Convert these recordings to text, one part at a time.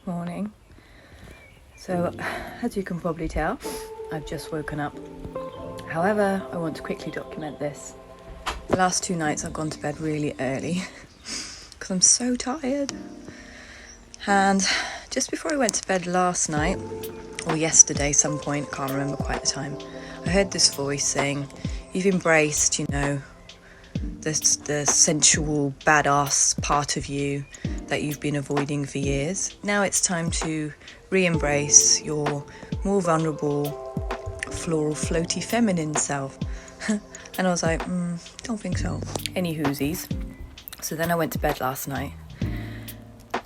morning. So, as you can probably tell, I've just woken up. However, I want to quickly document this. The last 2 nights I've gone to bed really early because I'm so tired. And just before I went to bed last night, or yesterday some point, can't remember quite the time, I heard this voice saying, you've embraced, the sensual badass part of you that you've been avoiding for years. Now it's time to re-embrace your more vulnerable, floral, floaty, feminine self. And I was like, don't think so. Any whoosies. So then I went to bed last night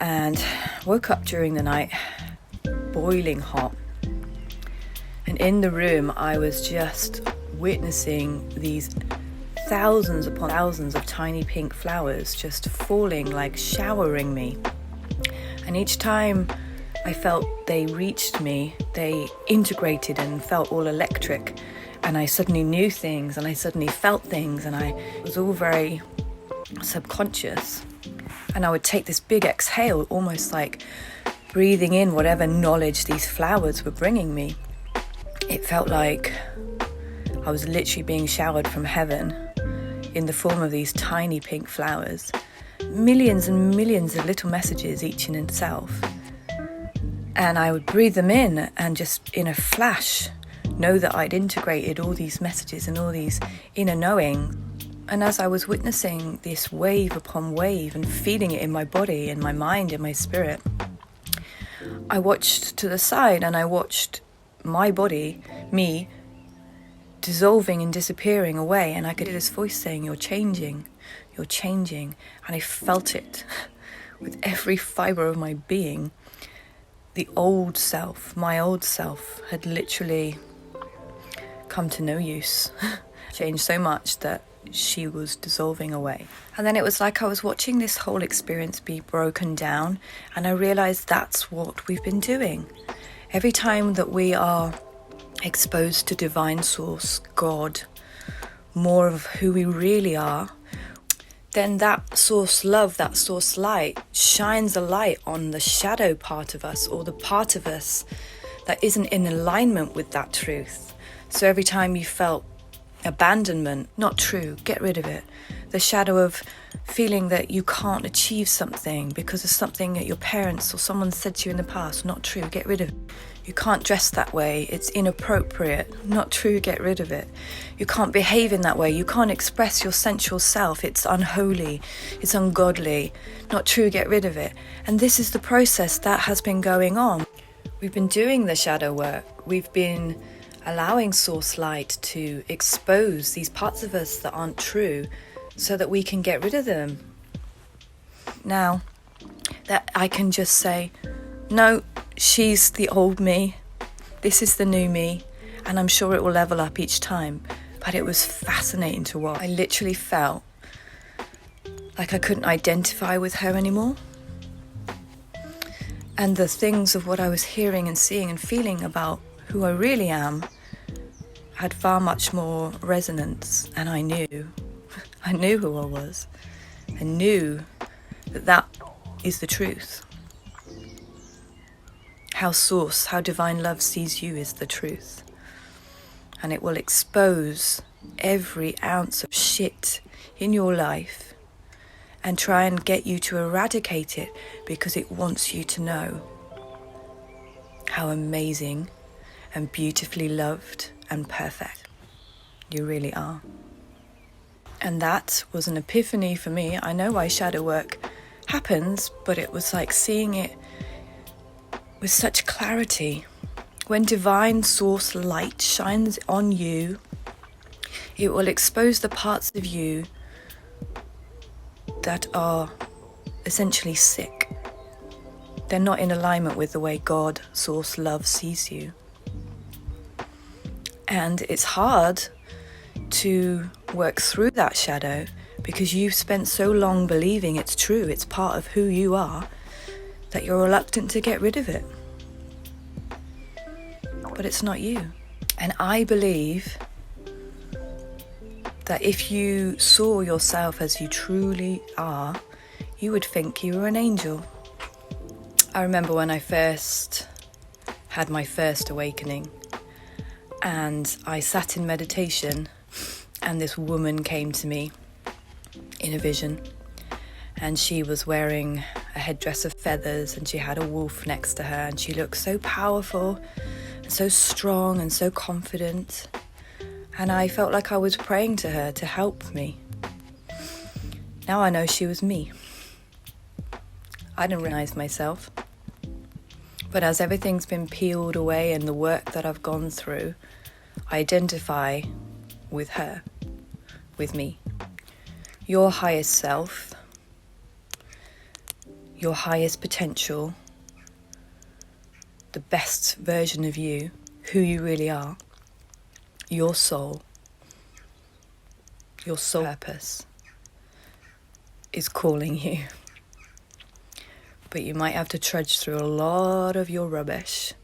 and woke up during the night boiling hot. And in the room I was just witnessing these thousands upon thousands of tiny pink flowers just falling, like showering me. And each time I felt they reached me, they integrated and felt all electric. And I suddenly knew things and I suddenly felt things, and it was all very subconscious. And I would take this big exhale, almost like breathing in whatever knowledge these flowers were bringing me. It felt like I was literally being showered from heaven in the form of these tiny pink flowers. Millions and millions of little messages, each in itself. And I would breathe them in and just in a flash know that I'd integrated all these messages and all these inner knowing. And as I was witnessing this wave upon wave and feeling it in my body, in my mind, in my spirit, I watched to the side and I watched my body, me, dissolving and disappearing away, and I could hear this voice saying, you're changing, and I felt it with every fibre of my being. The old self, my old self, had literally come to no use, changed so much that she was dissolving away. And then it was like I was watching this whole experience be broken down, and I realised that's what we've been doing. Every time that we are exposed to divine source, God, more of who we really are, then that source love, that source light shines a light on the shadow part of us, or the part of us that isn't in alignment with that truth. So every time you felt abandonment, not true, get rid of it. The shadow of feeling that you can't achieve something because of something that your parents or someone said to you in the past, not true, get rid of it. You can't dress that way, it's inappropriate, not true, get rid of it. You can't behave in that way, you can't express your sensual self, it's unholy, it's ungodly, not true, get rid of it. And this is the process that has been going on. We've been doing the shadow work, we've been allowing source light to expose these parts of us that aren't true so that we can get rid of them. Now, that I can just say, no, she's the old me, this is the new me, and I'm sure it will level up each time. But it was fascinating to watch. I literally felt like I couldn't identify with her anymore. And the things of what I was hearing and seeing and feeling about who I really am had far much more resonance, and I knew who I was. I knew that is the truth. How source, how divine love sees you is the truth. And it will expose every ounce of shit in your life and try and get you to eradicate it because it wants you to know how amazing and beautifully loved and perfect you really are. And that was an epiphany for me. I know why shadow work happens, but it was like seeing it with such clarity. When divine source light shines on you, it will expose the parts of you that are essentially sick. They're not in alignment with the way God, source, love sees you. And it's hard to work through that shadow because you've spent so long believing it's true, it's part of who you are, that you're reluctant to get rid of it. But it's not you. And I believe that if you saw yourself as you truly are, you would think you were an angel. I remember when I first had my first awakening, and I sat in meditation, and this woman came to me in a vision, and she was wearing a headdress of feathers, and she had a wolf next to her, and she looked so powerful and so strong and so confident, and I felt like I was praying to her to help me. Now I know she was me. I didn't realize myself. But as everything's been peeled away and the work that I've gone through, I identify with her, with me. Your highest self, your highest potential, the best version of you, who you really are, your soul purpose is calling you. But you might have to trudge through a lot of your rubbish,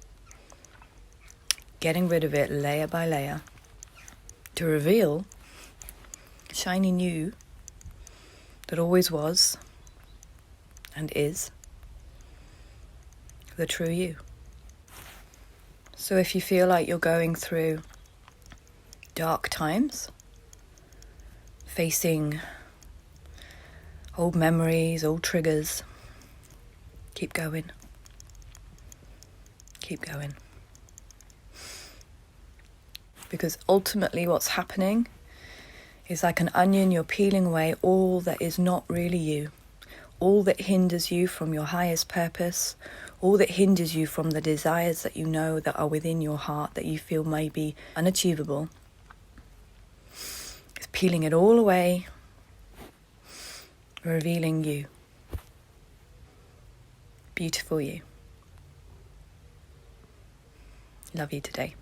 getting rid of it layer by layer, to reveal shiny new that always was and is the true you. So if you feel like you're going through dark times, facing old memories, old triggers, keep going. Keep going. Because ultimately what's happening is like an onion, you're peeling away all that is not really you. All that hinders you from your highest purpose, all that hinders you from the desires that you know that are within your heart that you feel may be unachievable. It's peeling it all away, revealing you. Beautiful you. Love you today.